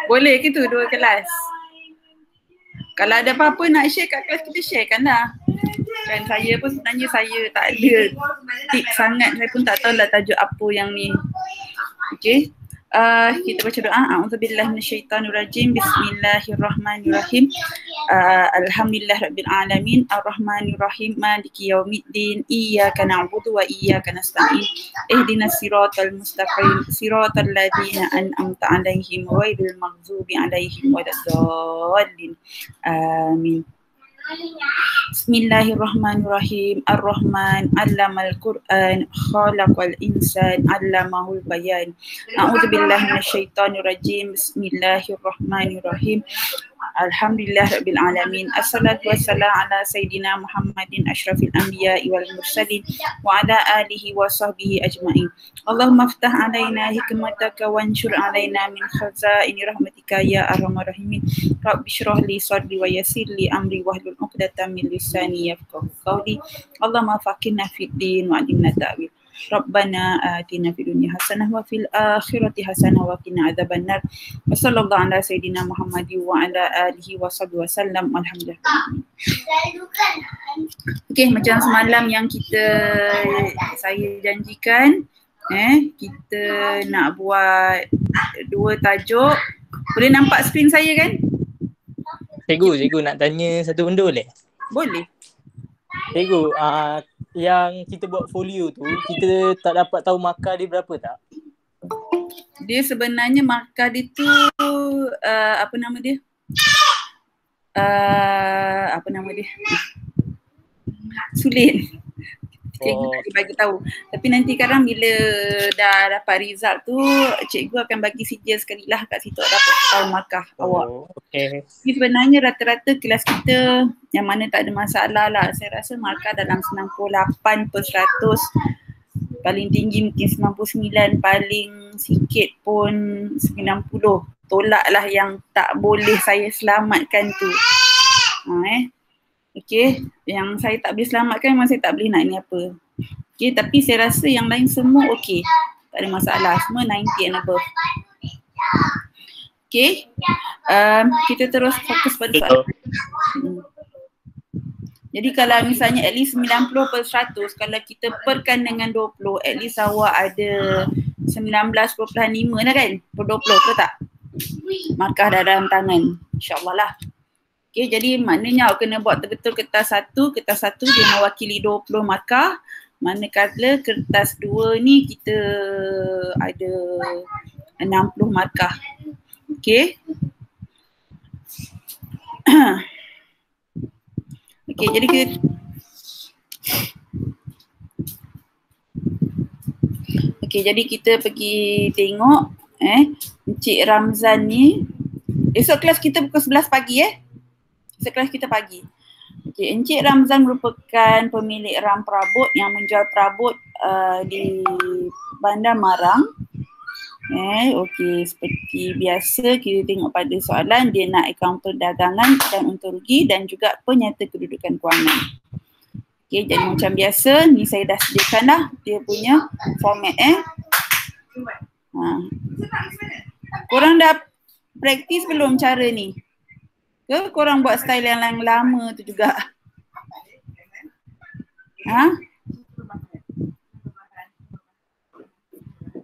Boleh ke tu 2 kelas? Kalau ada apa-apa nak share kat kelas kita sharekan lah. Kan saya pun sebenarnya saya tak ada tips sangat. Saya pun tak tahu lah tajuk apa yang ni. Okay. Kita baca doa. A'udzubillahi minasyaitanirrajim. Bismillahirrahmanirrahim. Alhamdulillahirabbil alamin. Arrahmanirrahim. Maliki yaumiddin. Iyyaka na'budu wa iyyaka nasta'in. Ihdinas siratal mustaqim. Siratal ladzina an'amta 'alaihim ghairil maghdubi 'alaihim waladdallin. Amin. Bismillahirrahmanirrahim. Ar-Rahman 'allamal Qur'an, khalaqal insan, 'allamahul bayan. A'udzubillahi minasyaitonirrajim. Bismillahirrahmanirrahim. Alhamdulillahirabbil alamin. Assalatu wassalamu ala sayidina Muhammadin asyrafil anbiya'i wal mursalin wa ala alihi wa sahbihi ajma'in. Allahumma iftah alaina hikmataka wanshur alaina min khazaini rahmatika ya arhamar rahimin. Rabbi shrah li sadri wa yassir li amri wahlul 'uqdatam min lisani yafqahu qawli. Allahumma faqihna fid din wa 'allimna ta'wil. Rabbana atina fid dunya hasanah wa fil akhirati hasanah wa qina adzabannar. Wa sallallahu ala sayidina Muhammadin wa ala alihi wa sahbihi wasallam. Alhamdulillah. Okey, macam semalam yang saya janjikan, kita nak buat 2 tajuk. Boleh nampak skrin saya kan? Cikgu nak tanya satu benda boleh? Boleh. Cikgu, yang kita buat folio tu, kita tak dapat tahu markah dia berapa tak? Dia sebenarnya markah dia tu apa nama dia? Sulit. Cikgu tak bagi tahu. Tapi nanti kadang bila dah dapat result tu, cikgu akan bagi sijil sekali lah kat situ dapat tahu markah awak. Okay. Jadi sebenarnya rata-rata kelas kita yang mana tak ada masalah lah. Saya rasa markah dalam 98%. Paling tinggi mungkin 99, paling sikit pun 90. Tolak lah yang tak boleh saya selamatkan tu. Okay, yang saya tak boleh selamatkan memang saya tak boleh nak ni apa. Okay, tapi saya rasa yang lain semua okay. Tak ada masalah, semua 90 and above. Okay, kita terus fokus pada soalan. Jadi kalau misalnya at least 90%, kalau kita perkan dengan 20, at least awak ada 19.5 lah kan? Per 20 ke tak? Markah dalam tangan, insyaAllah lah. Okay, jadi maknanya awak kena buat betul-betul kertas satu dia mewakili 20 markah. Manakala kertas 2 ni kita ada 60 markah. Okay. Okay, jadi kita pergi tengok Encik Ramzan ni. Esok kelas kita pukul 11 pagi Sekelas kita pagi. Okay, Encik Ramzan merupakan pemilik ram perabot yang menjual perabot di Bandar Marang. Okey, seperti biasa kita tengok pada soalan dia nak akaun perdagangan dan untung rugi dan juga penyata kedudukan kewangan. Okey, jadi macam biasa ni saya dah sediakan dah dia punya format Korang dah praktis belum cara ni? Ke korang buat style yang lama tu juga?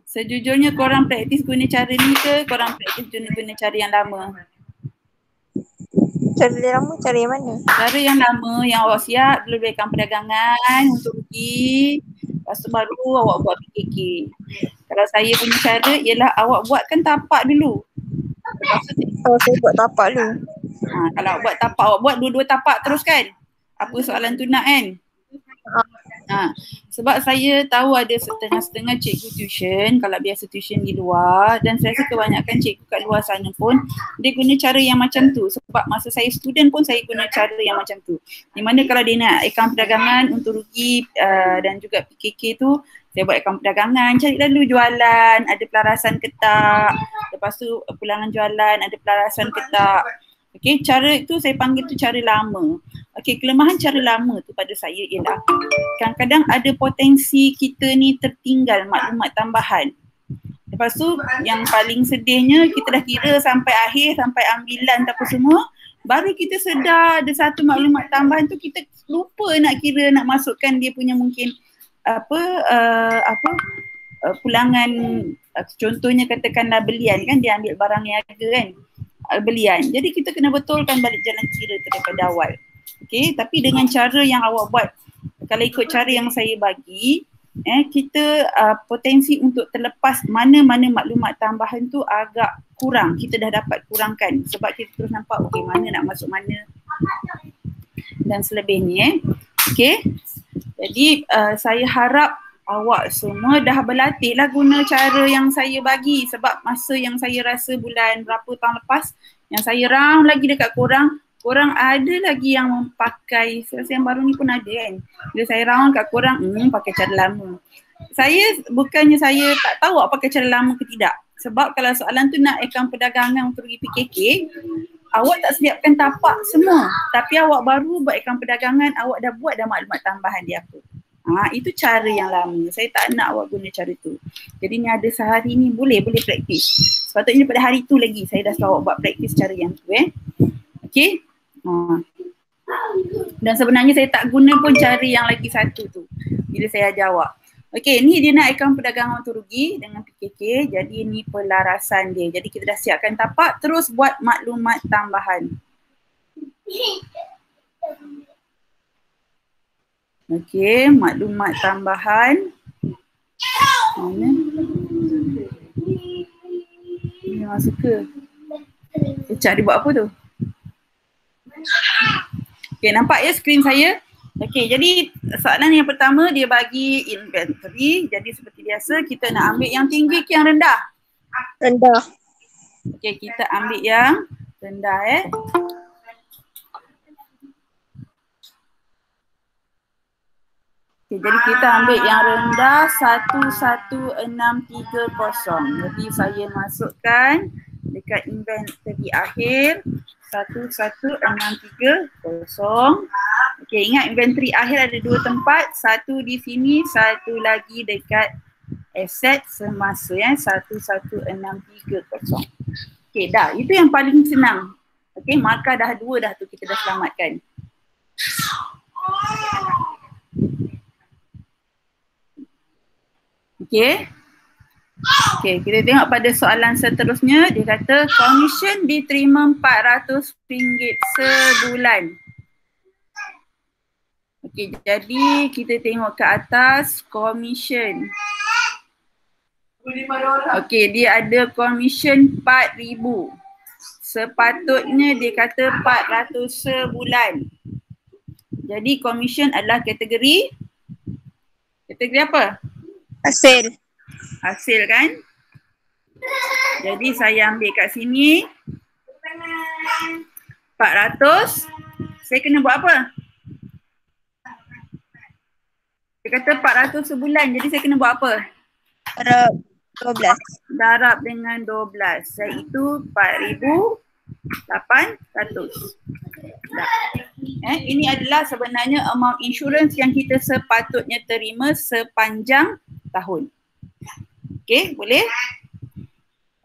Sejujurnya korang praktis guna cara ni ke korang praktis guna cara yang lama? Cara yang lama, cara yang mana? Cara yang lama yang awak siap dulu berikan perdagangan untuk rugi. Lepas tu baru awak buat PKK. Kalau saya punya cara ialah awak buatkan tapak dulu. Lepas tu saya buat tapak dulu. Kalau awak buat tapak, awak buat 2-2 tapak terus kan? Apa soalan tu nak kan? Sebab saya tahu ada setengah-setengah cikgu tuition, kalau biasa tuition di luar, dan saya rasa kebanyakan cikgu kat luar sana pun dia guna cara yang macam tu. Sebab masa saya student pun saya guna cara yang macam tu. Di mana kalau dia nak akaun perdagangan untuk rugi dan juga PKK tu, saya buat akaun perdagangan, cari dulu jualan, ada pelarasan ke tak, lepas tu pulangan jualan, ada pelarasan ke tak. Okey, cara itu saya panggil tu cara lama. Okey, kelemahan cara lama tu pada saya ialah kadang-kadang ada potensi kita ni tertinggal maklumat tambahan. Lepas tu yang paling sedihnya kita dah kira sampai akhir, sampai ambilan apa semua, baru kita sedar ada satu maklumat tambahan tu kita lupa nak kira, nak masukkan dia punya mungkin pulangan, contohnya katakanlah belian kan, dia ambil barang niaga kan, belian. Jadi kita kena betulkan balik jalan kira tu daripada awal. Okey, tapi dengan cara yang awak buat, kalau ikut cara yang saya bagi, kita potensi untuk terlepas mana-mana maklumat tambahan tu agak kurang. Kita dah dapat kurangkan sebab kita terus nampak okey mana nak masuk mana dan selebihnya. Okey. Jadi saya harap awak semua dah berlatih lah guna cara yang saya bagi, sebab masa yang saya rasa bulan berapa tahun lepas yang saya round lagi dekat korang ada lagi yang memakai, saya rasa yang baru ni pun ada kan. Bila saya round kat korang, pakai cara lama. Bukannya saya tak tahu awak pakai cara lama ke tidak. Sebab kalau soalan tu nak akaun perdagangan untuk pergi PKK, awak tak sediakan tapak semua. Tapi awak baru buat akaun perdagangan, awak dah buat dah maklumat tambahan dia apa. Itu cara yang lama. Saya tak nak awak guna cara tu. Jadi ni ada sehari ni boleh praktis. Sepatutnya pada hari tu lagi saya dah suruh awak buat praktis cara yang tu Okey. Dan sebenarnya saya tak guna pun cara yang lagi satu tu bila saya ajar awak. Okey, ni dia nak akaun perdagangan untung rugi dengan PKK. Jadi ni pelarasan dia. Jadi kita dah siapkan tapak, terus buat maklumat tambahan. Okey, maklumat tambahan. Mana? Ni memang suka. Cari buat apa tu? Okay, nampak ya skrin saya? Okay, jadi soalan yang pertama dia bagi inventory. Jadi seperti biasa kita nak ambil yang tinggi ke yang rendah? Rendah. Okay, kita ambil yang rendah Okay, jadi kita ambil yang rendah 11630. Jadi saya masukkan dekat inventory akhir 11630. Okey, ingat inventory akhir ada dua tempat, satu di sini, satu lagi dekat aset semasa 11630. Okey, dah. Itu yang paling senang. Okey, maka dah dua dah tu kita dah selamatkan. Okey. Okey, kita tengok pada soalan seterusnya. Dia kata komisen diterima RM400 sebulan. Okey, jadi kita tengok ke atas komisen. Okey, dia ada komisen RM4,000. Sepatutnya dia kata RM400 sebulan. Jadi komisen adalah kategori apa? Hasil kan? Jadi saya ambil kat sini 400. Saya kena buat apa? Dia kata 400 sebulan. Jadi saya kena buat apa? Darab 12. Darab dengan 12. Iaitu 4,800. Ini adalah sebenarnya amount insurance yang kita sepatutnya terima sepanjang tahun. Okey, boleh?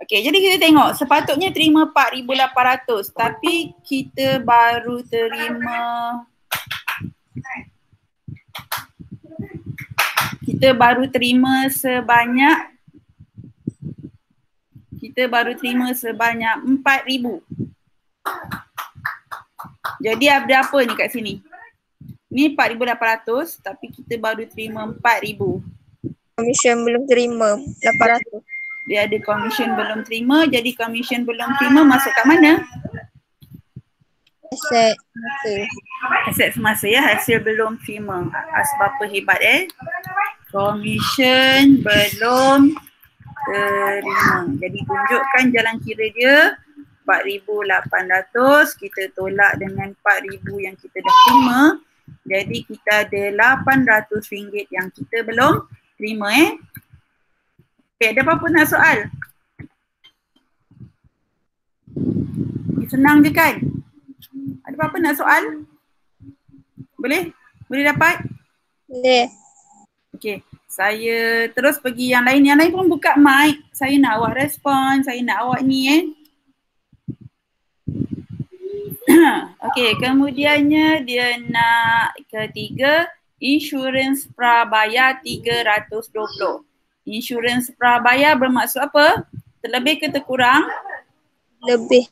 Okey, jadi kita tengok sepatutnya terima 4,800 tapi kita baru terima sebanyak 4,000. Jadi ada apa ni kat sini? Ni 4,800 tapi kita baru terima 4,000. Komisen belum terima 800. Dia ada komisen belum terima, jadi komisen belum terima masuk kat mana? Aset semasa. Aset semasa hasil belum terima. Berapa hebat komisen belum terima. Jadi tunjukkan jalan kira dia 4,800 kita tolak dengan 4,000 yang kita dah terima. Jadi kita ada RM800 yang kita belum terima Okay, ada apa-apa nak soal? Senang je kan? Ada apa-apa nak soal? Boleh? Boleh dapat? Boleh. Okay, Saya terus pergi yang lain. Yang lain pun buka mic. Saya nak awak respon. Saya nak awak ni Okey, kemudiannya dia nak ketiga, insurans prabayar 320. Insurans prabayar bermaksud apa? Terlebih ke terkurang? Lebih.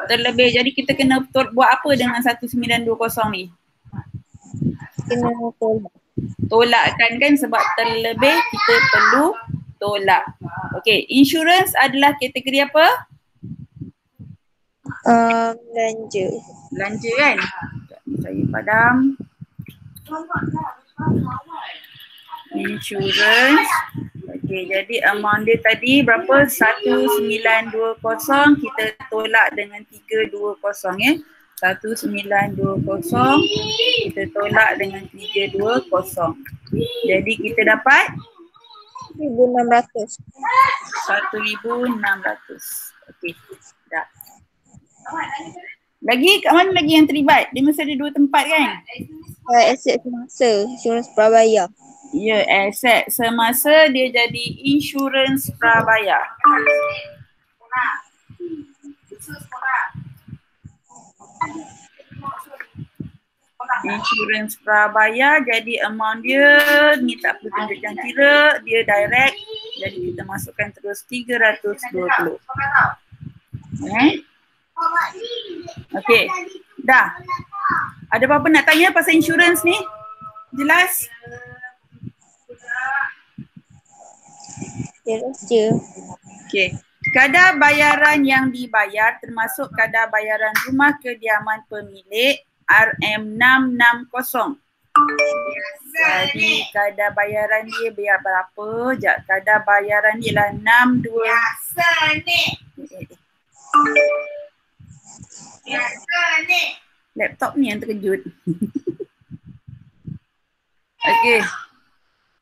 Terlebih. Jadi kita kena buat apa dengan 1920 ni? Kena tolak. Tolakkan kan, sebab terlebih kita perlu tolak. Okey, insurans adalah kategori apa? Belanja. Belanja kan? Saya padam. Insurans. Okey, jadi amount dia tadi berapa? 1920, kita tolak dengan 320 ya. 1920 kita tolak dengan 320. Jadi kita dapat 1,600. 1,600. Okey, dah. Lagi kat mana lagi yang terlibat? Dia mesti ada 2 tempat kan? Aset semasa, insurans prabayar. Ya, aset semasa dia jadi insurans prabayar. Insurans prabayar, jadi amount dia ni tak perlu tunjuk yang kira, dia direct. Jadi kita masukkan terus 320. Okey, dah. Ada apa-apa nak tanya pasal insurans ni? Jelas? Jelas je. Okey. Kadar bayaran yang dibayar termasuk kadar bayaran rumah kediaman pemilik RM660. Jadi kadar bayaran dia biar berapa? Sekejap. Kadar bayaran dia lah 62. Laptop ni yang terkejut. Okey.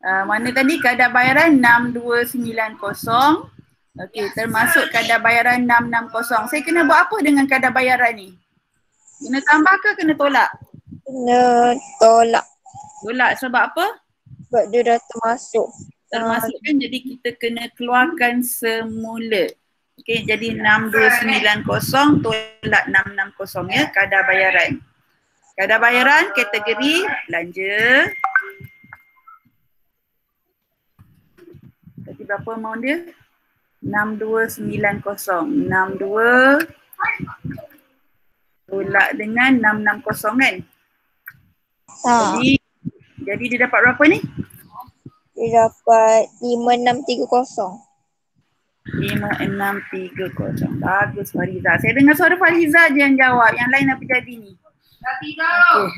Mana tadi kadar bayaran 6290. Okey, termasuk kadar bayaran 660. Saya kena buat apa dengan kadar bayaran ni? Kena tambah ke kena tolak? Kena tolak. Tolak sebab apa? Sebab dia dah termasuk. Termasuk kan, jadi kita kena keluarkan semula. Okey, jadi 6290 tolak 660 ya, kadar bayaran. Kadar bayaran kategori belanja. Tadi berapa amount dia? 6290. 62 tolak dengan 660 kan? Jadi dia dapat berapa ni? Dia dapat 5630. 5630. Bagus Fariza. Saya dengar suara Fariza je yang jawab. Yang lain apa jadi ni? Tak tidur.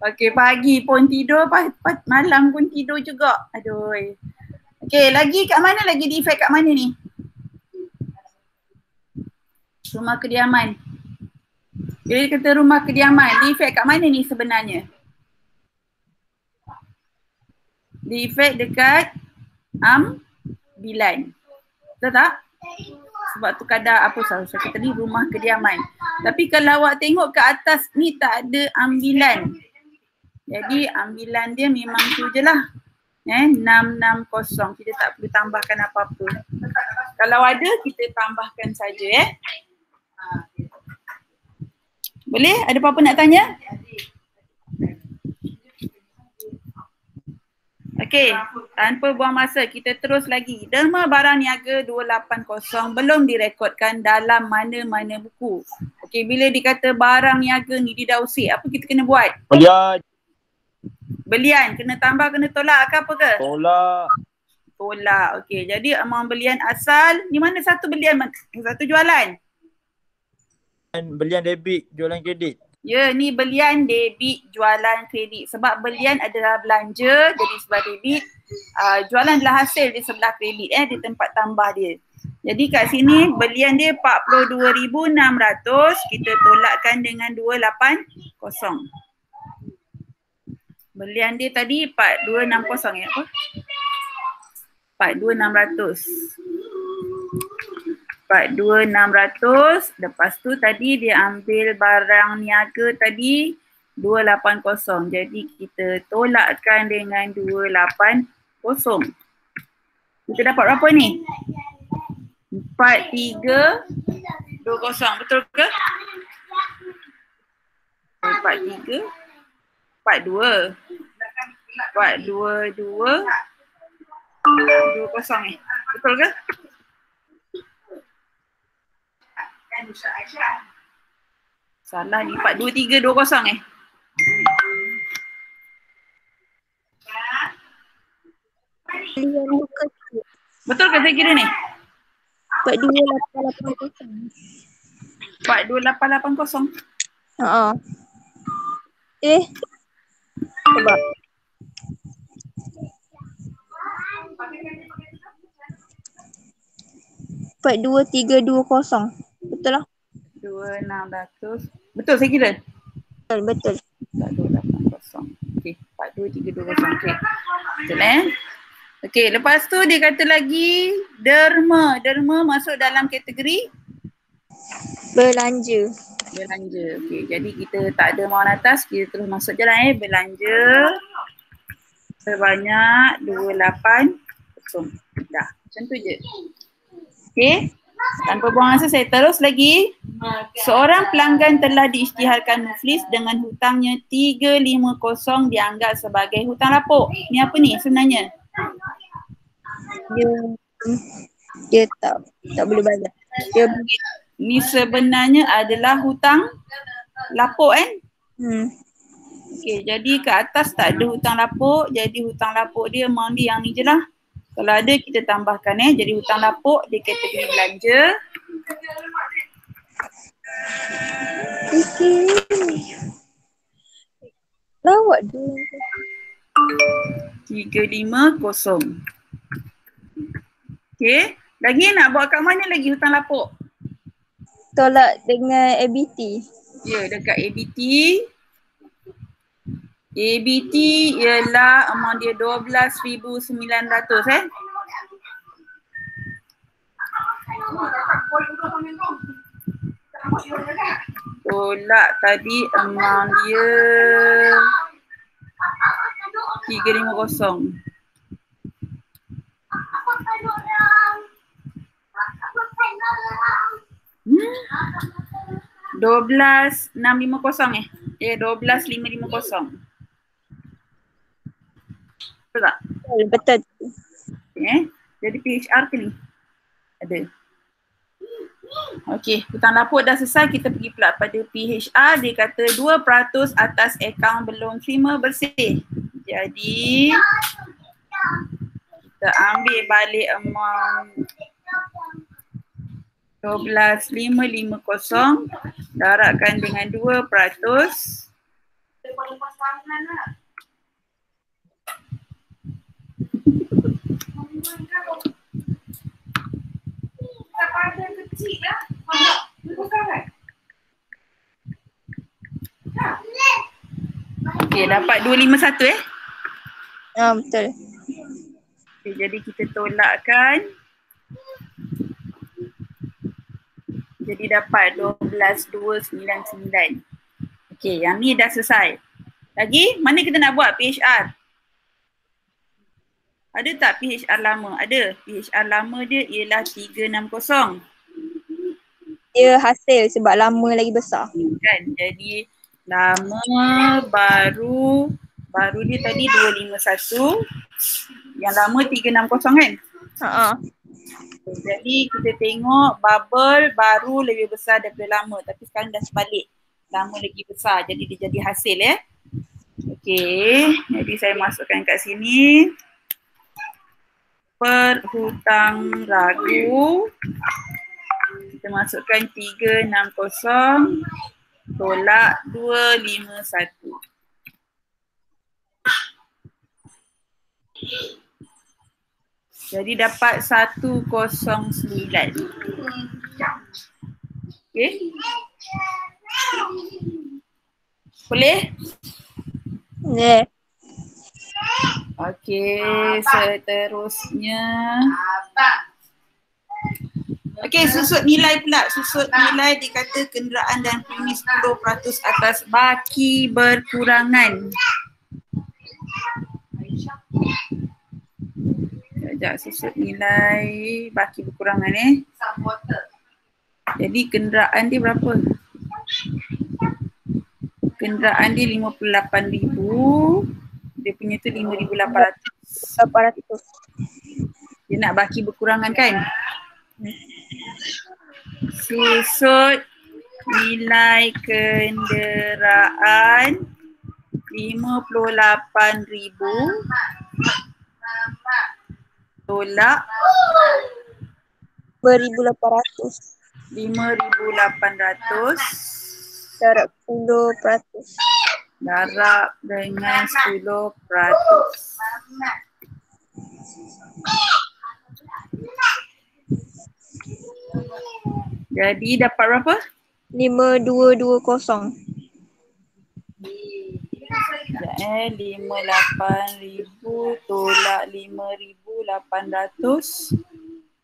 Okey, pagi pun tidur, malam pun tidur juga. Aduh. Okey, lagi kat mana lagi defect kat mana ni? Rumah kediaman. Jadi kata rumah kediaman, defect kat mana ni sebenarnya? Defect dekat ambilan. Betul tak? Sebab tu kadar apa saya kata ni rumah kediaman. Tapi kalau awak tengok ke atas ni tak ada ambilan. Jadi ambilan dia memang tu je lah. 660. Kita tak perlu tambahkan apa-apa. Kalau ada kita tambahkan saja Boleh? Ada apa-apa nak tanya? Okey, tanpa buang masa kita terus lagi. Derma barang niaga 280 belum direkodkan dalam mana-mana buku. Okey, bila dikata barang niaga ni dia dah usik, apa kita kena buat? Belian, kena tambah, kena tolak ke apa ke? Tolak. Okey, jadi amount belian asal, ni mana satu belian, satu jualan? Belian debit, jualan kredit. Ya, ni belian debit, jualan kredit. Sebab belian adalah belanja, jadi sebelah debit. Jualan adalah hasil di sebelah kredit di tempat tambah dia. Jadi kat sini belian dia 42,600, kita tolakkan dengan 280. Belian dia tadi 4260 apa? 42,600. 42,600. Lepas tu tadi dia ambil barang niaga tadi 280. Jadi kita tolakkan dengan 280. Kita dapat berapa ni? 4320. Betul ke? 43 42 422 20 ni. Betul ke? Salah ni 42320 eh. Yang buka tu. Betul ke saya kira ni? 42880. 42880. Haa. Coba. 42320. Betul lah. 2600. Betul saya kira? Betul. 4280. Okey, 42320. Okey. Betul Okey, lepas tu dia kata lagi derma. Derma masuk dalam kategori Belanja. belanja. Okey, jadi kita tak ada mauan atas, kita terus masuk jalan belanja sebanyak 280. Dah, macam tu je. Okey. Tanpa buang masa saya terus lagi. Seorang pelanggan telah diisytiharkan muflis dengan hutangnya 350 dianggap sebagai hutang lapuk. Ni apa ni sebenarnya? Dia tak boleh bayar. Ni sebenarnya adalah hutang lapuk kan? Okey, jadi ke atas tak ada hutang lapuk. Jadi hutang lapuk dia memang dia yang ni je lah. Kalau ada kita tambahkan jadi hutang lapuk di kategori belanja. Lawak dia. 350. Okey, lagi nak buat kat mana lagi hutang lapuk? Tolak dengan ABT. Ya, dekat ABT. ABT ialah amount dia 12,900 Tolak tadi amount dia 350. Hmm? 12,650 12,550. Betul tak? Betul. Jadi PHR ke ni? Ada. Okey, hutang lapuk dah selesai, kita pergi pula pada PHR. Dia kata 2% atas akaun belum terima bersih. Jadi kita ambil balik amount 12,550 darabkan dengan 2%. Okey, dapat 251 Betul. Okay, jadi kita tolakkan. Jadi dapat 12,299. Okey, yang ni dah selesai. Lagi, mana kita nak buat PHR? Ada tak PHR lama? Ada. PHR lama dia ialah 360. Dia hasil sebab lama lagi besar. Kan, jadi lama baru dia tadi 251. Yang lama 360 kan? Jadi kita tengok bubble baru lebih besar daripada lama, tapi sekarang dah sebalik. Lama lagi besar, jadi dia jadi hasil Okey, jadi saya masukkan kat sini. Perhutang ragu. Kita masukkan 360 tolak 251. Jadi dapat 109. Okey. Boleh? Ya. Okey, seterusnya Okey, susut nilai pula. Susut nilai dikata kenderaan dan premis 10% atas baki berkurangan. Sekejap, susut nilai baki berkurangan Jadi kenderaan dia berapa? Kenderaan dia 58,000. Dia punya tu 5,800. 800. Dia nak baki berkurangan kan? Susut nilai kenderaan 58,000 tolak 5,800. 5,800 Darab 10%. darab dengan 10%. Jadi dapat berapa? 5,220. Sekejap 58,000 tolak 5,800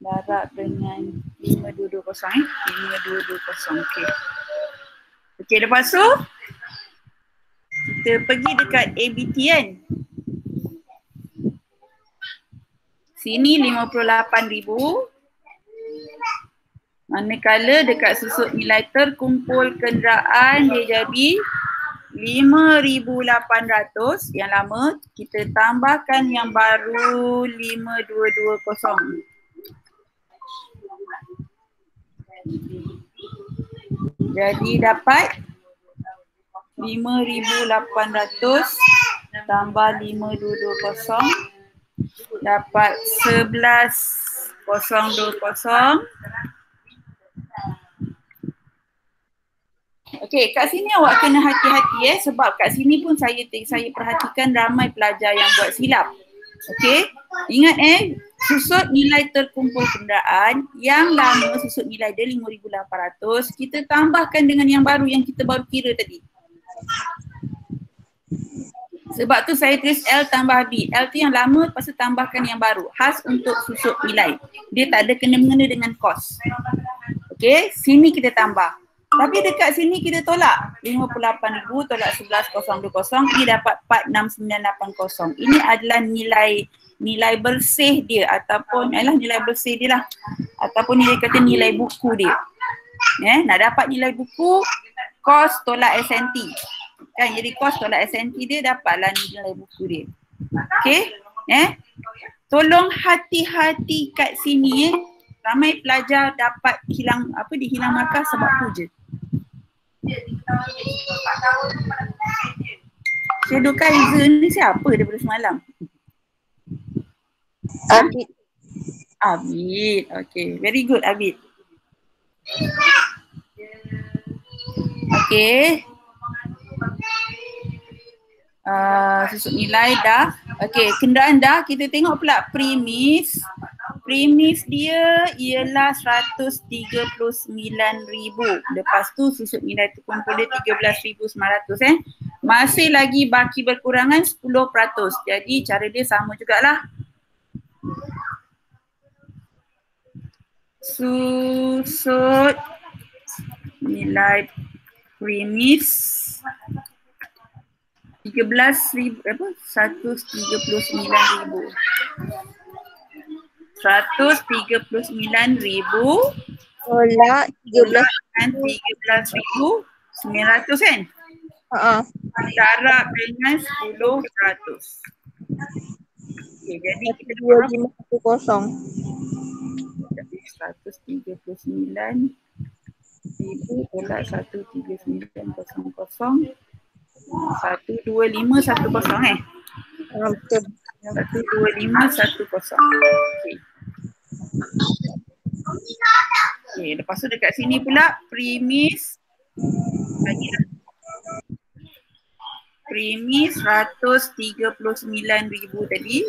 darab dengan 5,220 5,220 okey. Okey, lepas tu kita pergi dekat ABT kan. Sini 58,000. Manakala dekat susut nilai terkumpul kenderaan dia jadi 5,800 yang lama, kita tambahkan yang baru 5,220. Jadi dapat 5,800 tambah 5,220 dapat 11,020. Okey, kat sini awak kena hati-hati sebab kat sini pun saya perhatikan ramai pelajar yang buat silap. Okey, ingat susut nilai terkumpul kenderaan yang lama susut nilai dia 5,800, kita tambahkan dengan yang baru yang kita baru kira tadi. Sebab tu saya tulis L tambah B. L tu yang lama, lepas tu tambahkan yang baru. Khas untuk susut nilai. Dia tak ada kena-mengena dengan kos. Okey, sini kita tambah. Tapi dekat sini kita tolak 58,000 tolak 11,020, ini dapat 46,980. Ini adalah nilai bersih dia ataupun nilai bersih dia lah. Ataupun nilai kata nilai buku dia. Nak dapat nilai buku, kos tolak SNT. Kan jadi kos tolak SNT dia dapatlah nilai buku dia. Okey? Tolong hati-hati kat sini ramai pelajar dapat dihilang markah sebab tu je. Shadow Kaiser ni siapa daripada semalam? Abid. Abid. Okay. Very good Abid. Okay. Susut nilai dah. Okay. Kenderaan dah. Kita tengok pula premis. Premis dia ialah 139,000. Lepas tu susut nilai terkumpul dia 13,900 Masih lagi baki berkurangan 10%. Jadi cara dia sama jugalah. Susut nilai premis 139,000. 139,000 Tolak 13. 13,900 kan? Darab dengan 10%. Okay, jadi kita 2510. 139,000 tolak 139,000 12510 Betul. 12510. Okay, lepas tu dekat sini pula premis premis 139,000 tadi.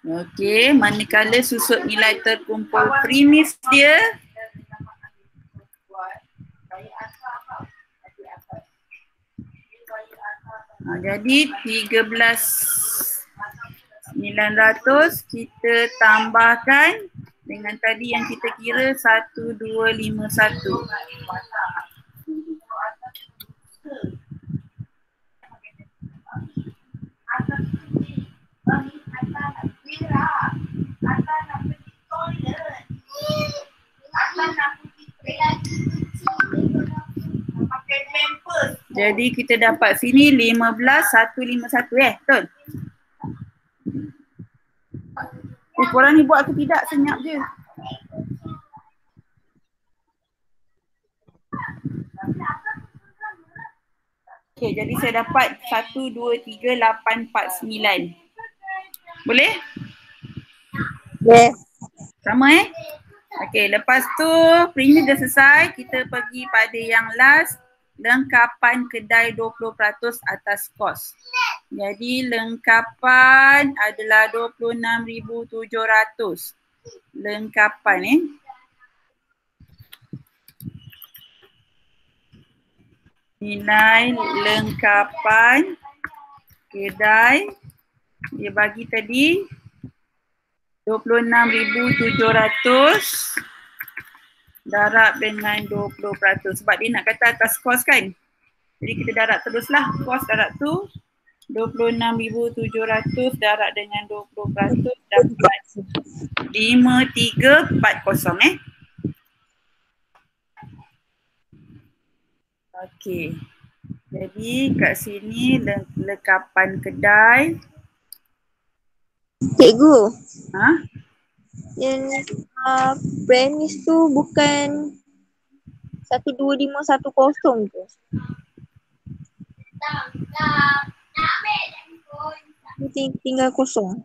Okey, manakala susut nilai terkumpul premis dia jadi 13,980 900 kita tambahkan dengan tadi yang kita kira 1251. Jadi kita dapat sini 15,151 betul? Korang ni buat ke tidak? Senyap je. Okay, jadi saya dapat 123849. Boleh? Boleh. Sama Okay, lepas tu print dah selesai. Kita pergi pada yang last. Lengkapan kedai 20% atas kos. Jadi lengkapan adalah 26,700. Lengkapan nilai lengkapan kedai dia bagi tadi 26,700 darab dengan 20% sebab dia nak kata atas kos kan. Jadi kita darab teruslah kos darab tu 26,700 darab dengan 20% dapat 5340 Okey. Jadi kat sini lengkapan kedai. Cikgu. Ha? Yang premis tu bukan 12510 tu. Tinggal kosong.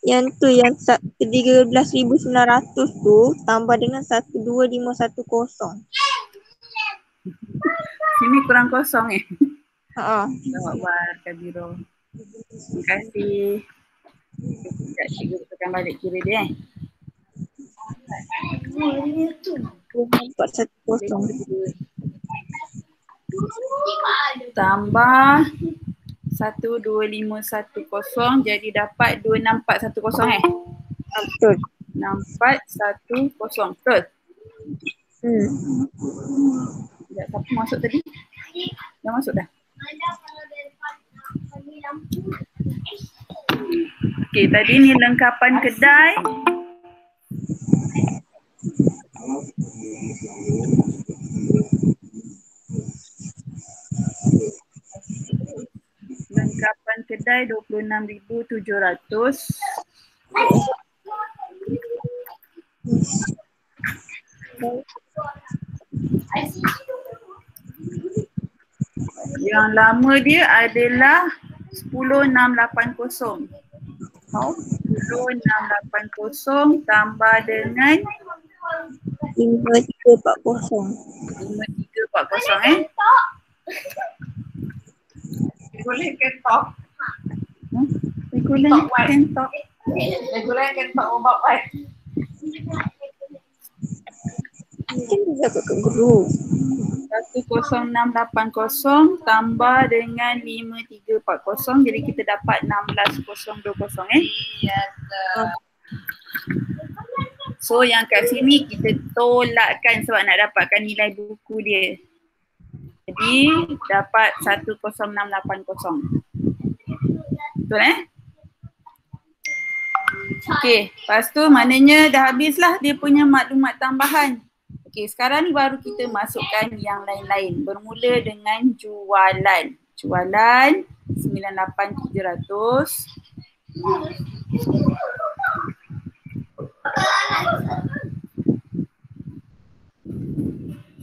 Yang tu yang 13,900 tu tambah dengan 12510. Sini kurang kosong Haa. Akbar Kabiro. Terima kasih. Sekejap cikgu tekan balik kira dia 410. tambah 12510 jadi dapat 26410 Betul. 6410 betul? Sekejap, siapa masuk tadi? Dah masuk dah? Okey, tadi ni lengkapan kedai. Lengkapan kedai 26,700. Yang lama dia adalah 10,680. 10,680 tambah dengan 5340. 5340 Regular can talk. Regular can talk. Regular can talk about what? Mungkin juga kat guru. 10680 tambah dengan 5340 jadi kita dapat 16020 So yang kat sini kita tolakkan sebab nak dapatkan nilai buku dia. Jadi dapat 10680. Betul Okey, lepas tu maknanya dah habislah dia punya maklumat tambahan. Okey, sekarang ni baru kita masukkan yang lain-lain. Bermula dengan jualan. Jualan 98,700.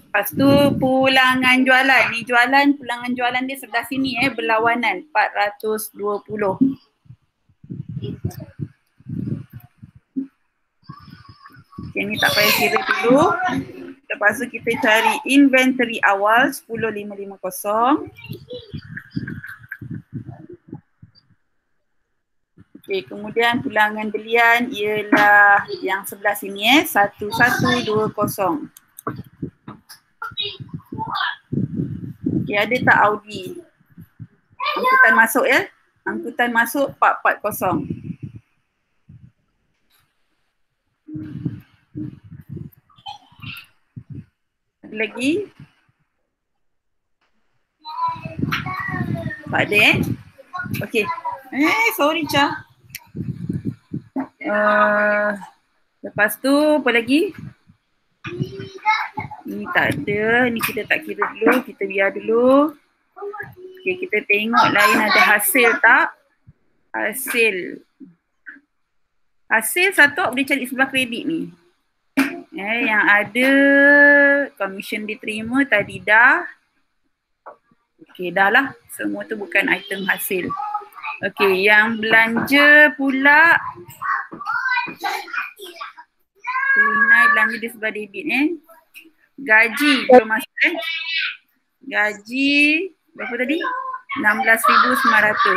Lepas tu pulangan jualan. Ni jualan, pulangan jualan dia sebelah sini berlawanan 420. Okay, ni tak payah kira dulu. Lepas tu kita cari inventory awal 10,550. Okay, kemudian pulangan belian ialah yang sebelah sini 1120. Okay, ada tak Audi? Angkutan masuk Angkutan masuk 440. Ada lagi? Tak ada Okey. Sorry Cha. Lepas tu apa lagi? Ni tak ada. Ni kita tak kira dulu. Kita biar dulu. Okey, kita tengok lain ada hasil tak? Hasil satu boleh cari sebelah kredit ni. Yang ada komisen diterima tadi dah. Okey, dah lah. Semua tu bukan item hasil. Okey, yang belanja pula. Tunai belanja di sebelah debit Gaji belum masuk Gaji berapa tadi? 16,900.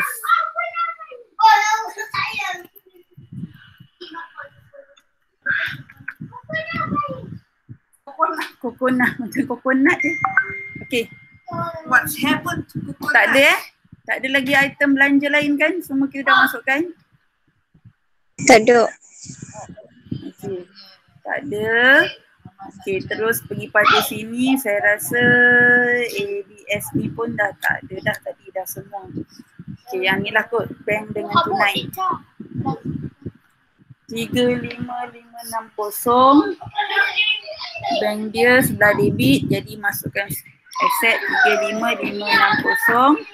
Coconut macam coconut je. Okey. What's happened to coconut? Tak ada Tak ada lagi item belanja lain kan? Semua kita dah masukkan? Tak ada. Okey. Tak ada. Okey, terus pergi pada sini saya rasa ABS ni pun dah tak ada dah tadi dah semua. Okey, yang ni lah kot bank dengan tunai. 35560. Bank dia sebelah debit jadi masukkan aset 35560.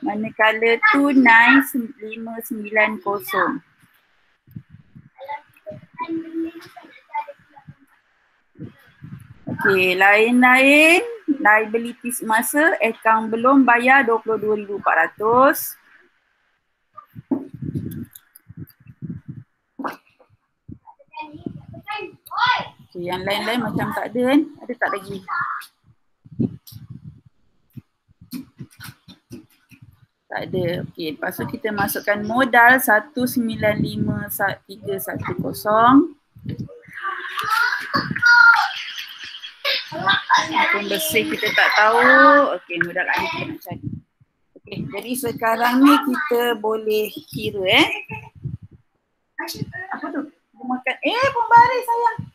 Manakala tunai 590. Okey, lain-lain liability semasa akaun belum bayar 22,400. Okey, yang lain-lain macam tak ada kan? Ada tak lagi? Tak ada. Okey, lepas tu kita masukkan modal 195,310. Akun bersih kita tak tahu. Okey, modal lain kita nak cari. Okey, jadi sekarang ni kita boleh kira Apa tu? Dia makan. Pembaris sayang.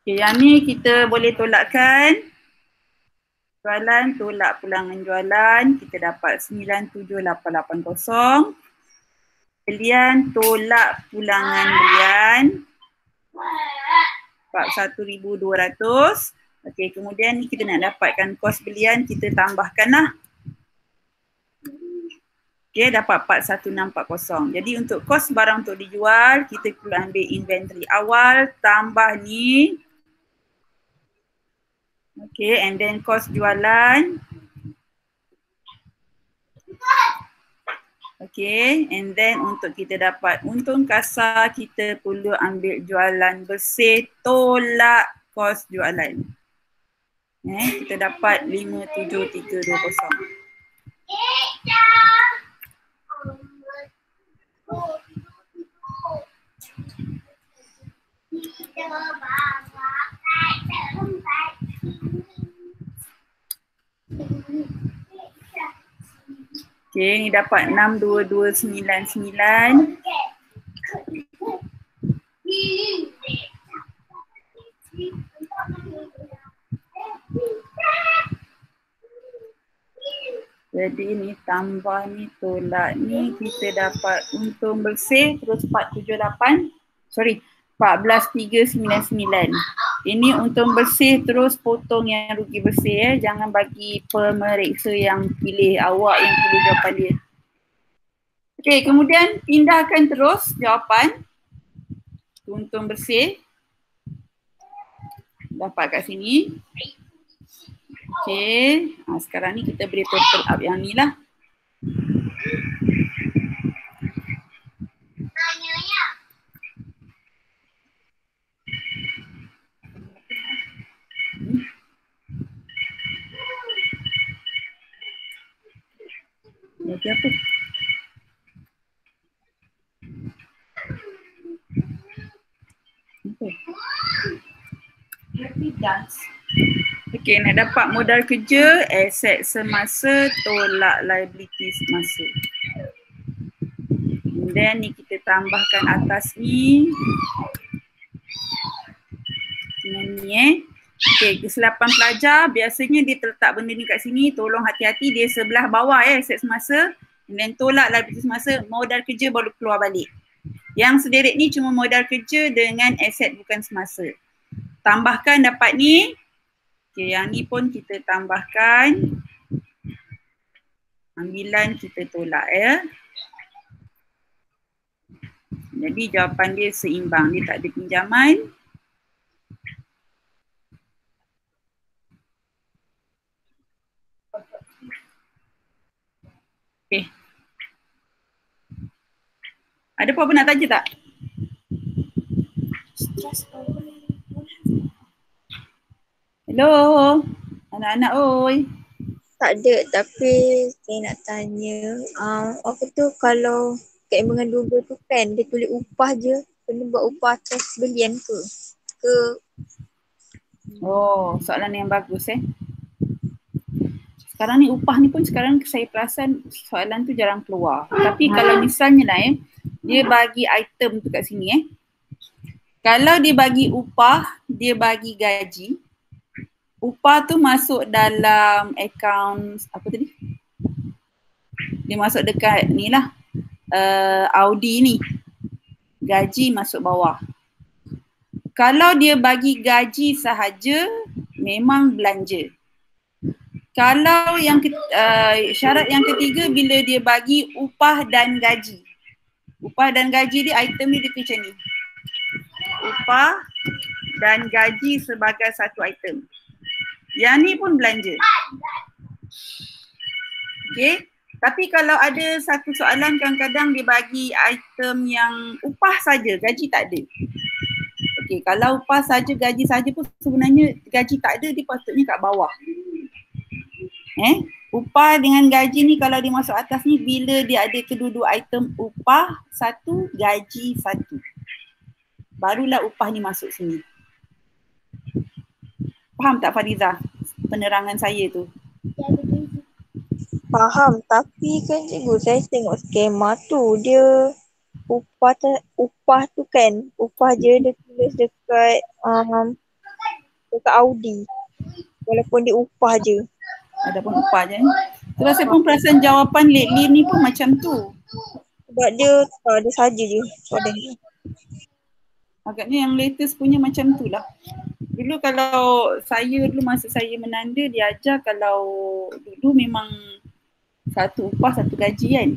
Okey, yang ni kita boleh tolakkan. Jualan, tolak pulangan jualan. Kita dapat 97,880. Belian, tolak pulangan belian. 41,200. Okey, kemudian ni kita nak dapatkan kos belian, kita tambahkan lah. Okey, dapat 41,640. Jadi untuk kos barang untuk dijual, kita perlu ambil inventory awal, tambah ni. Okey, and then kos jualan. Okay, and then untuk kita dapat untung kasar, kita perlu ambil jualan bersih, tolak kos jualan. Kita dapat 57,320. Okay, ni dapat 62299. Jadi ni tambah ni, tolak ni, kita dapat untung bersih terus 14,399. Ini untung bersih terus potong yang rugi bersih Jangan bagi pemeriksa yang pilih, awak yang pilih jawapan dia. Okey, kemudian pindahkan terus jawapan. Untung bersih. Dapat kat sini. Okey, sekarang ni kita boleh total up yang ni lah. Jadi apa? Apa? Happy dance. Okey, nak dapat modal kerja, aset semasa, tolak liability semasa. Then ni kita tambahkan atas ni. Dengan ni Okey, kesilapan pelajar biasanya dia terletak benda ni kat sini, tolong hati-hati dia sebelah bawah aset semasa. Dan tolak liability semasa, modal kerja baru keluar balik. Yang sederet ni cuma modal kerja dengan aset bukan semasa. Tambahkan dapat ni. Okey, yang ni pun kita tambahkan. Ambilan kita tolak ya. Jadi jawapan dia seimbang, dia tak ada pinjaman. Okey. Ada apa-apa nak tanya tak? Hello, anak-anak oi. Tak ada, tapi saya nak tanya apa tu kalau keimbangan dua tu kan dia tulis upah je, kena buat upah atas belian ke? Oh, soalan yang bagus Sekarang ni upah ni pun sekarang saya perasan soalan tu jarang keluar. Tapi kalau misalnya lah dia bagi item tu kat sini Kalau dia bagi upah, dia bagi gaji. Upah tu masuk dalam akaun apa tadi? Dia masuk dekat ni lah. Audi ni. Gaji masuk bawah. Kalau dia bagi gaji sahaja, memang belanja. Kalau yang syarat yang ketiga bila dia bagi upah dan gaji. Upah dan gaji dia item ni dia macam ni. Upah dan gaji sebagai satu item. Yang ni pun belanja. Okey. Tapi kalau ada satu soalan kadang-kadang dia bagi item yang upah saja, gaji tak ada. Okey, kalau upah saja, gaji saja pun sebenarnya gaji tak ada, dia patutnya kat bawah. Upah dengan gaji ni kalau dia masuk atas ni bila dia ada kedua-dua item upah satu, gaji satu. Barulah upah ni masuk sini. Faham tak Fariza penerangan saya tu? Faham, tapi kan cikgu saya tengok skema tu dia upah tu kan, upah je dia tulis dekat Audi. Walaupun dia upah je. Adapun upah je. Terus saya pun perasan jawapan lately ni pun macam tu. Sebab dia ada saja je soalan ni. Agaknya yang latest punya macam tu lah. Dulu kalau saya masa saya menanda dia ajar kalau dulu memang satu upah satu gaji kan.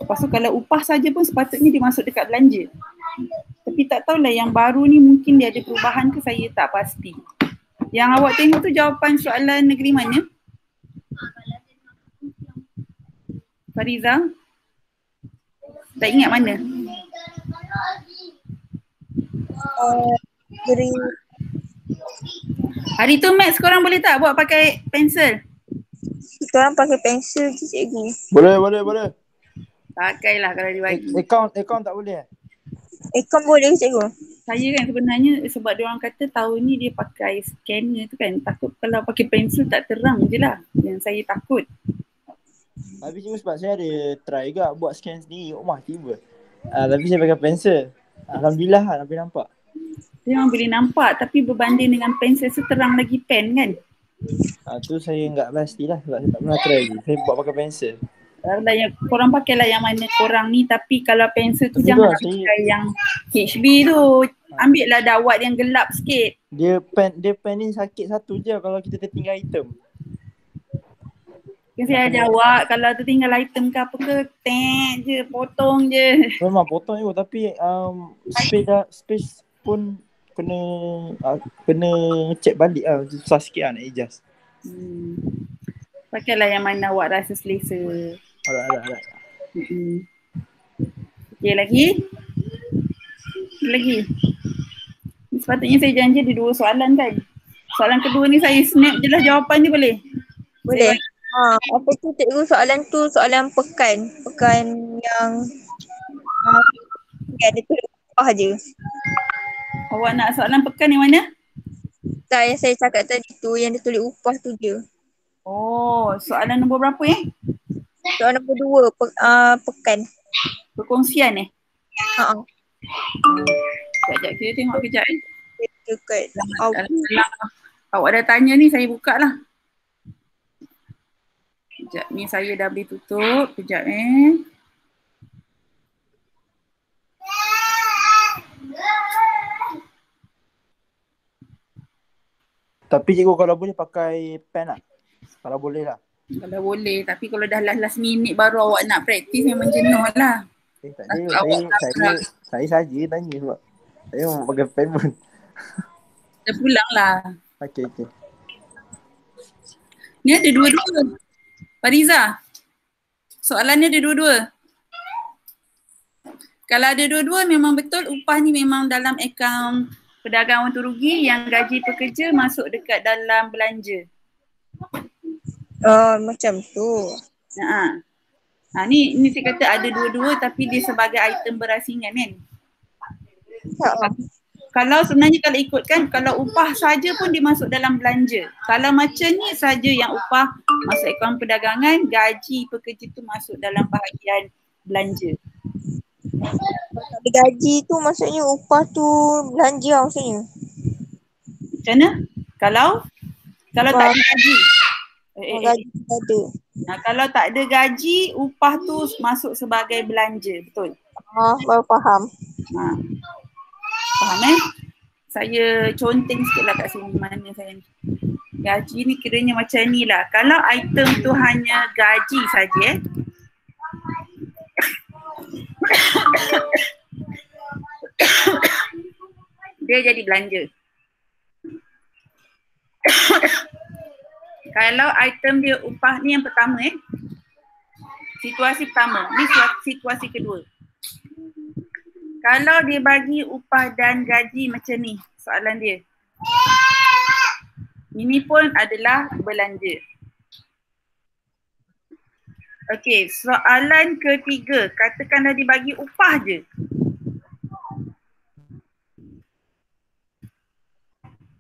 Lepas tu kalau upah saja pun sepatutnya dia masuk dekat belanja. Tapi tak tahulah yang baru ni mungkin dia ada perubahan ke saya tak pasti. Yang awak tengok tu jawapan soalan negeri mana? Fariza? Tak ingat mana? Hari tu Max korang boleh tak buat pakai pensel? Sekarang pakai pensel je cikgu. Boleh. Pakailah kalau dia bagi. Akaun tak boleh? Akaun boleh cikgu? Saya kan sebenarnya sebab dia orang kata tahun ni dia pakai scanner tu kan. Takut kalau pakai pensel tak terang je lah. Yang saya takut. Tapi cikgu sebab saya ada try juga buat scan sendiri rumah tiba. Tapi saya pakai pensel. Alhamdulillah lah tapi nampak. Dia memang boleh nampak tapi berbanding dengan pensel tu terang lagi pen kan. Tu saya enggak pastilah sebab saya tak pernah try lagi. Saya buat pakai pensel. Korang pakailah yang mana korang ni tapi kalau pensel tu Betul jangan lah, pakai yang HB tu. Ambil lah dawat yang gelap sikit. Dia pen ni sakit satu je kalau kita tertinggal item. Kan saya ada awak kalau tertinggal item ke apa ke je, potong je. Memang potong je tapi space pun kena check balik lah. Susah sikit lah nak adjust. Pakailah yang mana awak rasa selesa. Alright. Okay lagi? Sepatutnya saya janji ada 2 soalan kan? Soalan kedua ni saya snap je lah jawapan ni boleh? Boleh. Apa tu cikgu soalan tu soalan pekan yang ada tulis upah je. Awak nak soalan pekan yang mana? Tak, yang saya cakap tadi tu, yang dia tulis upah tu je. Oh, soalan nombor berapa Soalan nombor 2, pekan. Perkongsian Ha. Sekejap, kita tengok kejap Dekat Kalau awak dah tanya ni, saya buka lah. Kejap ni saya dah boleh tutup. Kejap Tapi cikgu kalau boleh pakai pen lah. Kalau boleh lah. Kalau boleh, tapi kalau dah last minute baru awak nak praktis memang jenuh lah. Tak ada. Saya saja tanya sebab saya mau pakai pen pun. Dah pulang lah. Okey. Ni ada dua-dua. Fariza, soalannya ada dua-dua. Kalau ada dua-dua memang betul upah ni memang dalam akaun pedagang untung rugi, yang gaji pekerja masuk dekat dalam belanja. Oh, macam tu. Ni saya kata ada dua-dua tapi dia sebagai item berasingan kan. Kalau sebenarnya kalau ikutkan, kalau upah saja pun dia masuk dalam belanja. Kalau macam ni saja yang upah masuk akaun perdagangan, gaji pekerja tu masuk dalam bahagian belanja. Kalau ada gaji tu maksudnya upah tu belanja maksudnya. Macam mana? Kalau tak ada gaji. Gaji tak ada. Kalau tak ada gaji, upah tu masuk sebagai belanja. Betul? Baru faham. Faham Saya conteng sikit lah kat sini mana saya. Gaji ni kiranya macam ni lah. Kalau item tu hanya gaji saja dia jadi belanja. Kalau item dia upah ni yang pertama situasi pertama. Ni situasi kedua. Kalau dia bagi upah dan gaji macam ni, soalan dia. Ini pun adalah belanja. Okey, soalan ketiga. Katakanlah dia bagi upah je.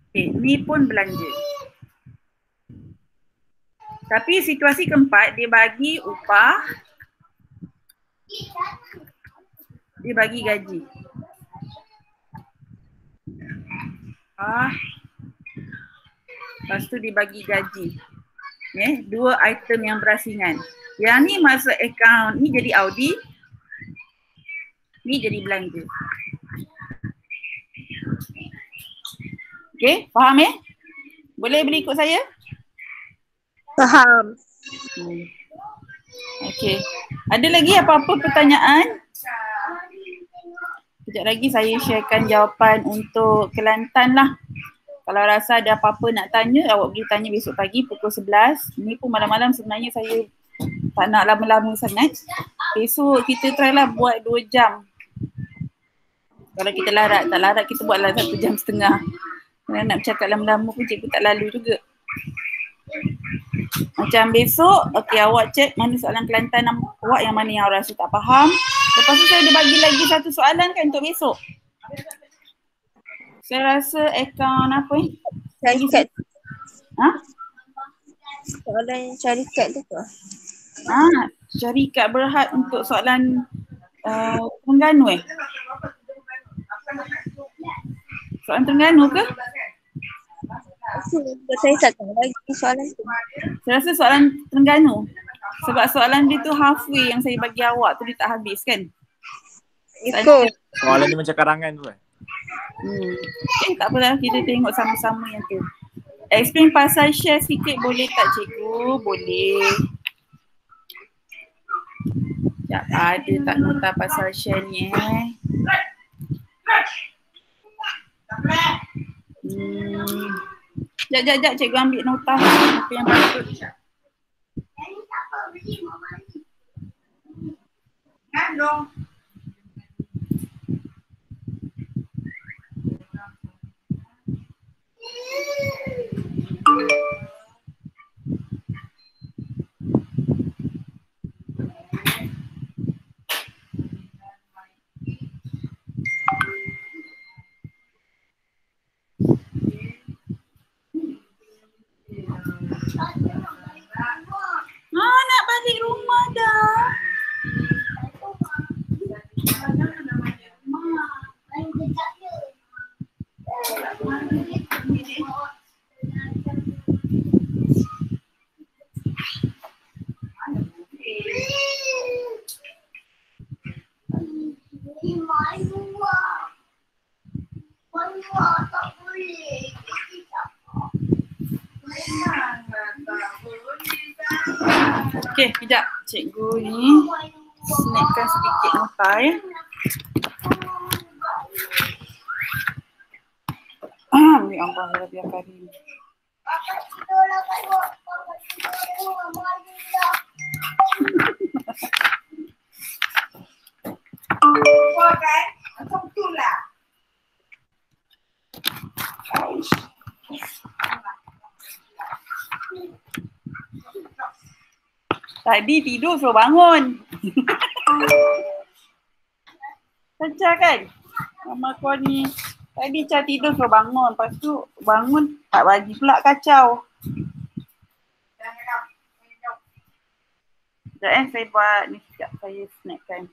Okey, ni pun belanja. Tapi situasi keempat, dia bagi upah, dia bagi gaji. Lepas tu dia bagi gaji. Dua item yang berasingan. Yang ni masuk akaun, ni jadi Audi, ni jadi belanja. Okay, faham Boleh ikut saya? Faham. Okay. Ada lagi apa-apa pertanyaan? Sekejap lagi saya sharekan jawapan untuk Kelantan lah. Kalau rasa ada apa-apa nak tanya, awak boleh tanya besok pagi pukul 11. Ni pun malam-malam sebenarnya saya tak nak lama-lama sangat. Besok kita try lah buat 2 jam. Kalau kita larat, tak larat kita buatlah 1 jam setengah. Kalau nak bercakap lama-lama pun cikgu tak lalu juga. Macam besok, okey awak cek mana soalan Kelantan awak yang mana yang rasa tak faham. Lepas tu saya ada bagi lagi 1 soalan kan untuk besok. Saya rasa akaun apa Syarikat. Soalan syarikat tu ke? Syarikat Berhad untuk soalan Terengganu Soalan Terengganu ke? Saya tak tahu lagi soalan tu. Saya rasa soalan Terengganu. Sebab soalan dia tu halfway yang saya bagi awak tu dia tak habis kan? Ikut. Soalan ni macam karangan tu Tak apalah, kita tengok sama-sama yang tu. Explain pasal share sikit boleh tak cikgu? Boleh. Sekejap, ada tak nota pasal share ni Sekejap, cikgu ambil nota apa yang patut. Nak balik rumah dah. Okey, kejap. Cikgu ni snackkan sedikit nota ya. Ya Allah, ya Rabbi Karim. Tadi tidur suruh bangun. Kejar kan? Mama kau ni tadi Cha tidur suruh bangun. Lepas tu bangun tak bagi pula kacau. Sekejap saya buat ni sekejap saya snackkan.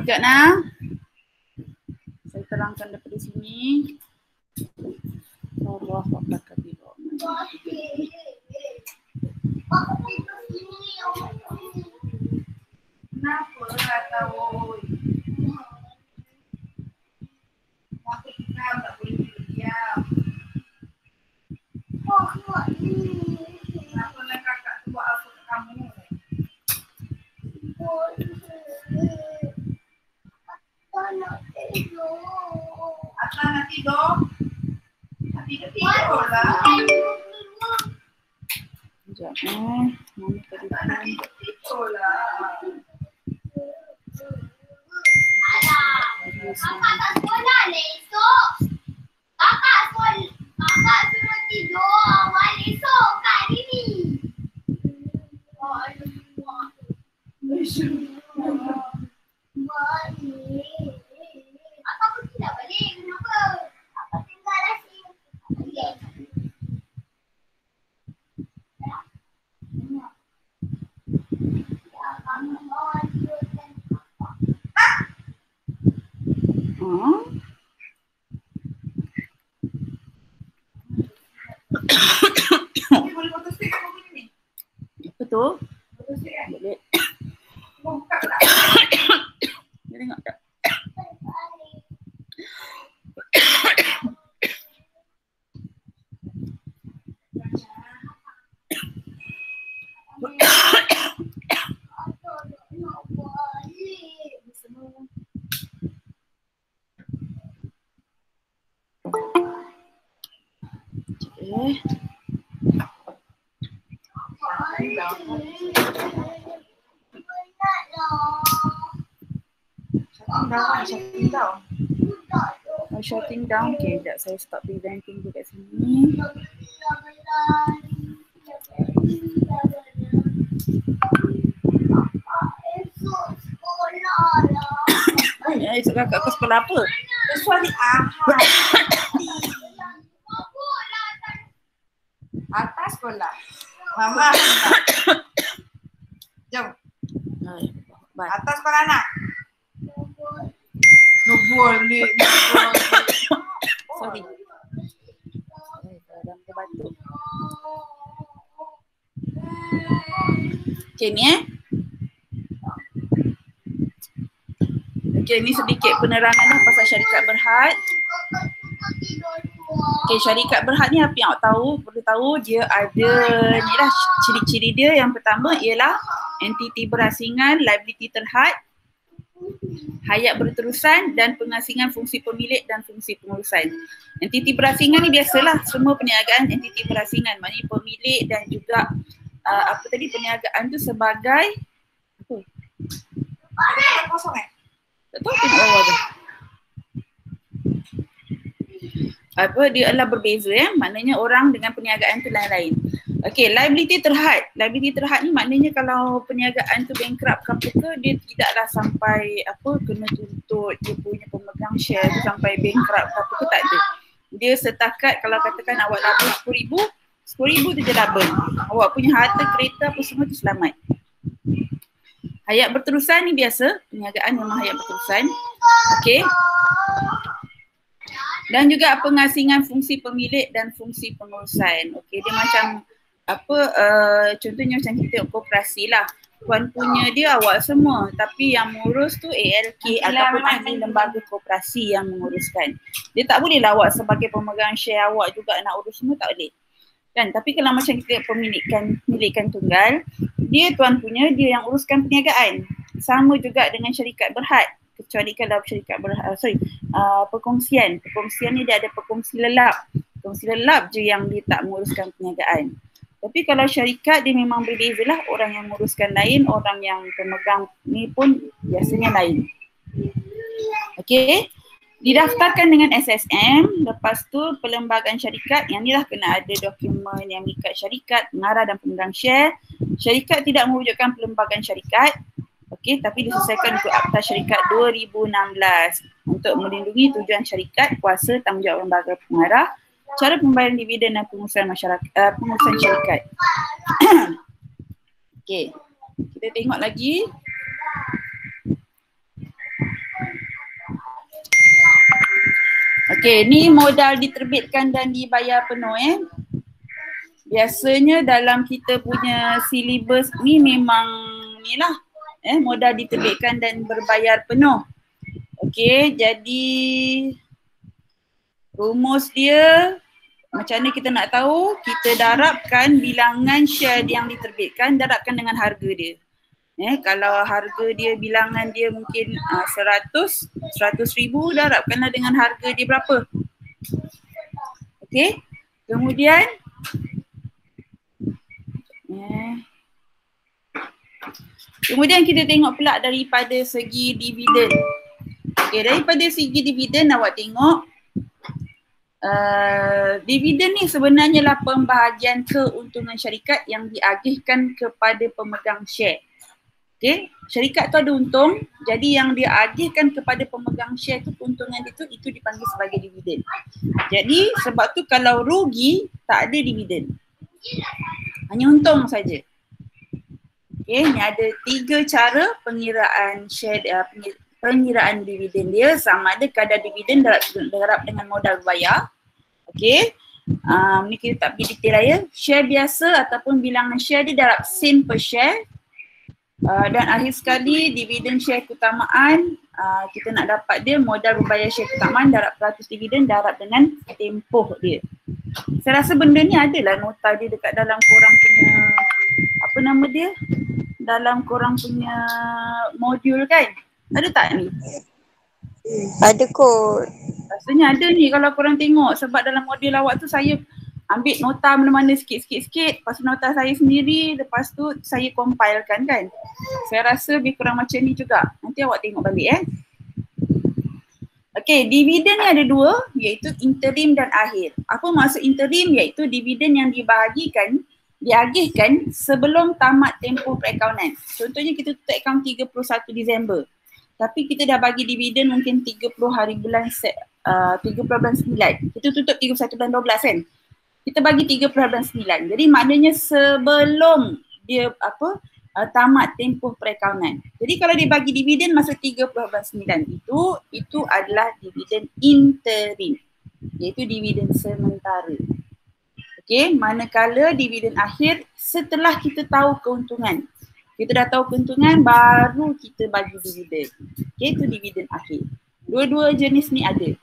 Sekejap nak. Saya terangkan daripada sini. Allah Akbar kabira. Kenapa tak tahu? Kenapa kita tak boleh diam? Kenapa nak kakak tu buat apa ke kamu? Atau nak tidur? Nak tidur lah. Sekejap Mami tadi nak tidur lah. Kakak tak sekolah lah esok. Kakak suruh tidur awal esok kat hari ni. Kakak pun tidak balik. Kenapa? Kakak tinggal lah sini. Boleh potong stick apa bunyi ni? Betul? Potong stick kan? Boleh. Buka tak? Dia tengok tak? Shutting down. Shutting down. Okay, sekejap saya stop presenting tu kat sini. Esok kakak ke sekolah apa? Suami Ahad. Atas sekolah. Mama. Jom. Atas sekolah anak. No boleh. Sorry. Dalam terbatuk. Okay ni Okay, ni sedikit penerangan lah pasal syarikat Berhad. Okay, syarikat Berhad ni apa yang awak tahu, perlu tahu dia ada ni lah ciri-ciri dia. Yang pertama ialah entiti berasingan, liability terhad. Hayat berterusan dan pengasingan fungsi pemilik dan fungsi pengurusan. Entiti berasingan ni biasalah semua perniagaan entiti berasingan, maknanya pemilik dan juga perniagaan tu sebagai apa? Kosong Tak tahu tengok bawah tu. Dia adalah berbeza maknanya orang dengan perniagaan tu lain-lain. Okey, liability terhad. Liability terhad ni maknanya kalau perniagaan tu bankrupt ke dia tidaklah sampai kena tuntut dia punya pemegang share tu sampai bankrupt ke tak ada. Dia setakat kalau katakan awak laba RM10,000, RM10,000 tu je laba. Awak punya harta, kereta apa semua tu selamat. Hayat berterusan ni biasa, perniagaan memang hayat berterusan. Okey. Dan juga pengasingan fungsi pemilik dan fungsi pengurusan. Okey, dia macam contohnya macam kita koperasi lah. Tuan punya dia awak semua tapi yang mengurus tu ALK ataupun ahli lembaga koperasi yang menguruskan. Dia tak boleh lah awak sebagai pemegang share awak juga nak urus semua, tak boleh. Kan? Tapi kalau macam kita milikan tunggal, dia tuan punya dia yang uruskan perniagaan. Sama juga dengan syarikat berhad. Kecuali kalau syarikat perkongsian. Perkongsian ni dia ada perkongsi lelap. Perkongsi lelap je yang dia tak menguruskan perniagaan. Tapi kalau syarikat dia memang berbezalah, orang yang menguruskan lain, orang yang pemegang ni pun biasanya lain. Okey. Didaftarkan dengan SSM, lepas tu perlembagaan syarikat, yang ni lah kena ada dokumen yang mengikat syarikat, pengarah dan pemegang share. Syarikat tidak mewujudkan perlembagaan syarikat, okey, tapi diselesaikan untuk Akta Syarikat 2016 untuk melindungi tujuan syarikat, kuasa, tanggungjawab lembaga pengarah, cara pembayaran dividen dan pengurusan pengurusan syarikat. Okey, kita tengok lagi. Okey, ni modal diterbitkan dan dibayar penuh Biasanya dalam kita punya silibus ni memang ni lah modal diterbitkan dan berbayar penuh. Okey, jadi rumus dia macam mana kita nak tahu? Kita darabkan bilangan share yang diterbitkan, darabkan dengan harga dia. Kalau harga dia, bilangan dia mungkin 100,000, darabkanlah dengan harga dia berapa. Okey. Kemudian kita tengok pula daripada segi dividen. Okey, daripada segi dividen awak tengok dividen ni sebenarnya lah pembahagian keuntungan syarikat yang diagihkan kepada pemegang share. Okay, syarikat tu ada untung, jadi yang dia agihkan kepada pemegang share tu keuntungan itu dipanggil sebagai dividen. Jadi sebab tu kalau rugi tak ada dividen, hanya untung saja. Okay, ni ada 3 cara pengiraan share, pengiraan dividen dia, sama ada kadar dividen darab dengan modal bayar. Okay, ni kita tak pergi detail lah Share biasa ataupun bilangan share dia darab sen per share. Dan akhir sekali dividen share keutamaan, kita nak dapat dia modal berbayar share keutamaan darab peratus dividen darab dengan tempoh dia. Saya rasa benda ni adalah nota dia dekat dalam korang punya dalam korang punya modul kan? Ada tak ni? Ada kot. Rasanya ada ni kalau korang tengok, sebab dalam modul awak tu saya ambil nota mana-mana sikit-sikit, lepas tu nota saya sendiri, lepas tu saya compilekan kan. Saya rasa lebih kurang macam ni juga. Nanti awak tengok balik Okey, dividen ni ada 2, iaitu interim dan akhir. Apa maksud interim? Iaitu dividen yang diagihkan sebelum tamat tempoh perakaunan. Contohnya kita tutup akaun 31 Disember. Tapi kita dah bagi dividen mungkin 30 bulan 9. Kita tutup 31 bulan 12 kan. Kita bagi 30 bulan 9. Jadi maknanya sebelum dia tamat tempoh perakaunan. Jadi kalau dia bagi dividen masa 30 bulan 9 itu adalah dividen interim. Iaitu dividen sementara. Okey, manakala dividen akhir setelah kita tahu keuntungan. Kita dah tahu keuntungan, baru kita bagi dividen. Okay, itu dividen akhir. Dua-dua jenis ni ada.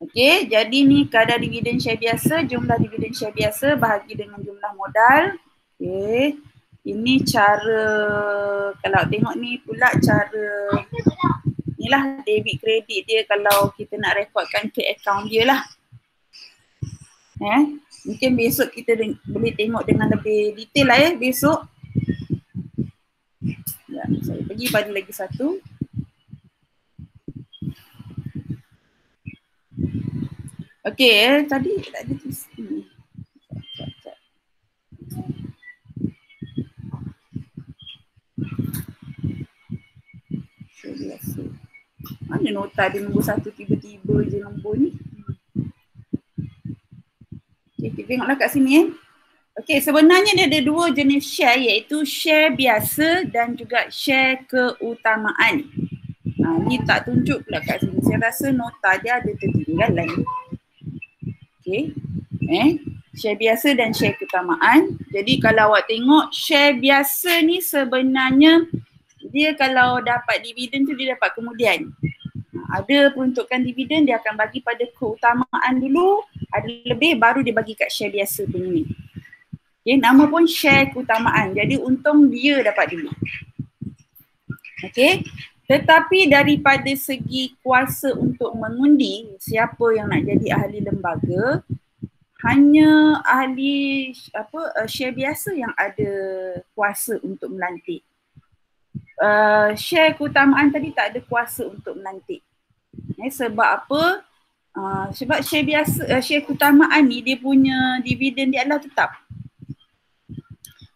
Okay, jadi ni kadar dividen share biasa, jumlah dividen share biasa bahagi dengan jumlah modal. Okay, Ini cara, kalau tengok ni pula cara, inilah debit kredit dia kalau kita nak rekodkan ke akaun dia lah. Mungkin besok kita boleh tengok dengan lebih detail lah besok. Ya, saya pergi pada lagi satu. Okey, tadi tak ada tulis ni. Biasa. Mana nota dia nombor satu tiba-tiba je nombor ni. Okay, kita tengoklah kat sini Okay, sebenarnya dia ada dua jenis share iaitu share biasa dan juga share keutamaan. Ni tak tunjuk pula kat sini. Saya rasa nota dia ada tertinggalan. Okay. Share biasa dan share keutamaan. Jadi kalau awak tengok share biasa ni sebenarnya dia kalau dapat dividen tu dia dapat kemudian. Ada peruntukan dividen dia akan bagi pada keutamaan dulu, ada lebih baru dia bagi kat share biasa punya ni. Okay, nama pun share keutamaan. Jadi untung dia dapat dulu. Okay. Tetapi daripada segi kuasa untuk mengundi siapa yang nak jadi ahli lembaga, hanya ahli share biasa yang ada kuasa untuk melantik. Share keutamaan tadi tak ada kuasa untuk melantik. Sebab apa? Sebab share biasa, share keutamaan ni dia punya dividen dia adalah tetap.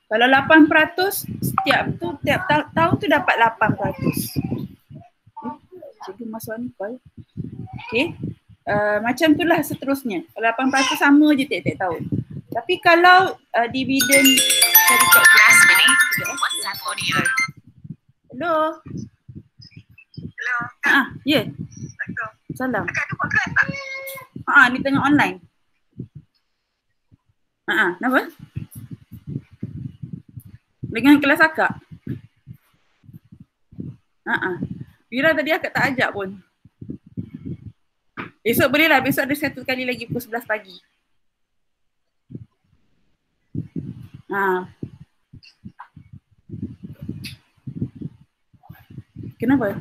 Kalau 8% setiap tahun tu dapat 8%. Cikgu masuk ni call. Okay. Macam tu lah seterusnya. Kalau 8% sama je tiap-tiap tahun. Tapi kalau dividen Hello. Hello. Ya. Salam. Ni tengah online. Kenapa? Dengan kelas akak? Wira tadi akak tak ajak pun. Esok boleh lah, besok ada satu kali lagi pukul 11 pagi. Kenapa?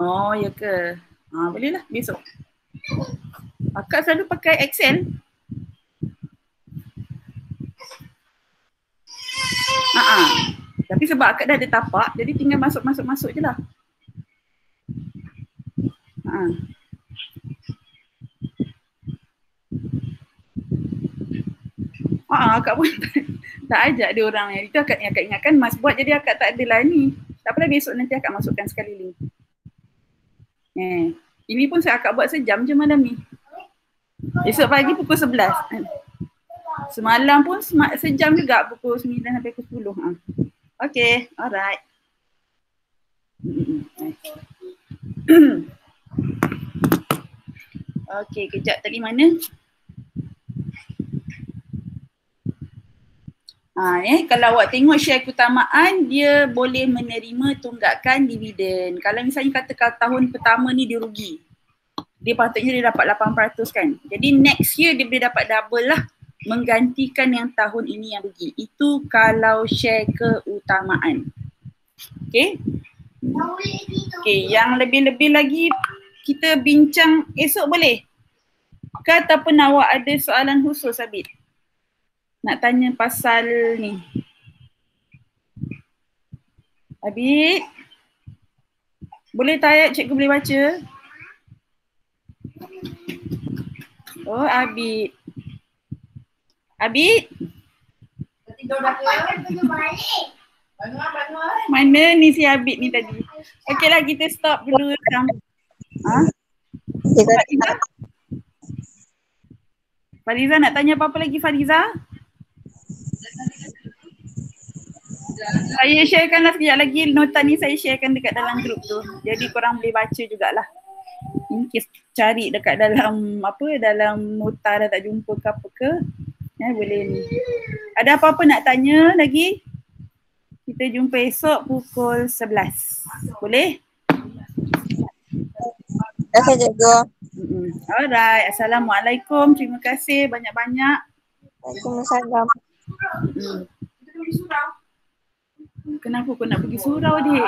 Oh, ya ke? Boleh lah besok. Akak selalu pakai Excel. Tapi sebab akak dah ada tapak, jadi tinggal masuk je lah. Akak pun tak ajak dia orang ni. Itu akak ingatkan mas buat, jadi akak tak adalah ni. Tak apalah, besok nanti akak masukkan sekali link. Ini pun akak buat sejam je malam ni. Esok pagi pukul 11. Semalam pun sejam juga, pukul 9 sampai pukul 10. Okay, alright. Okay, kejap tadi mana? Kalau awak tengok share keutamaan, dia boleh menerima tunggakan dividen. Kalau misalnya katakan tahun pertama ni dia rugi, dia patutnya dia dapat 8% kan. Jadi next year dia boleh dapat double lah, menggantikan yang tahun ini yang rugi. Itu kalau share keutamaan. Okay. Okay, yang lebih-lebih lagi kita bincang esok boleh? Ke ataupun awak ada soalan khusus Abid? Nak tanya pasal ni. Abid? Boleh tanya, cikgu boleh baca? Oh, Abid. Abid? Tidur dah ke? Mana ni si Abid ni tadi? Okeylah, kita stop dulu. Fariza nak tanya apa-apa lagi Fariza? Saya sharekanlah sekejap lagi nota ni, saya sharekan dekat dalam grup tu. Jadi korang boleh baca jugalah. In case cari dekat dalam dalam nota dah tak jumpa ke apa ke. Boleh ni. Ada apa-apa nak tanya lagi? Kita jumpa esok pukul 11. Boleh? Terima kasih cikgu. Alright. Assalamualaikum. Terima kasih banyak-banyak. Waalaikumsalam. Kenapa kau nak pergi surau, dik?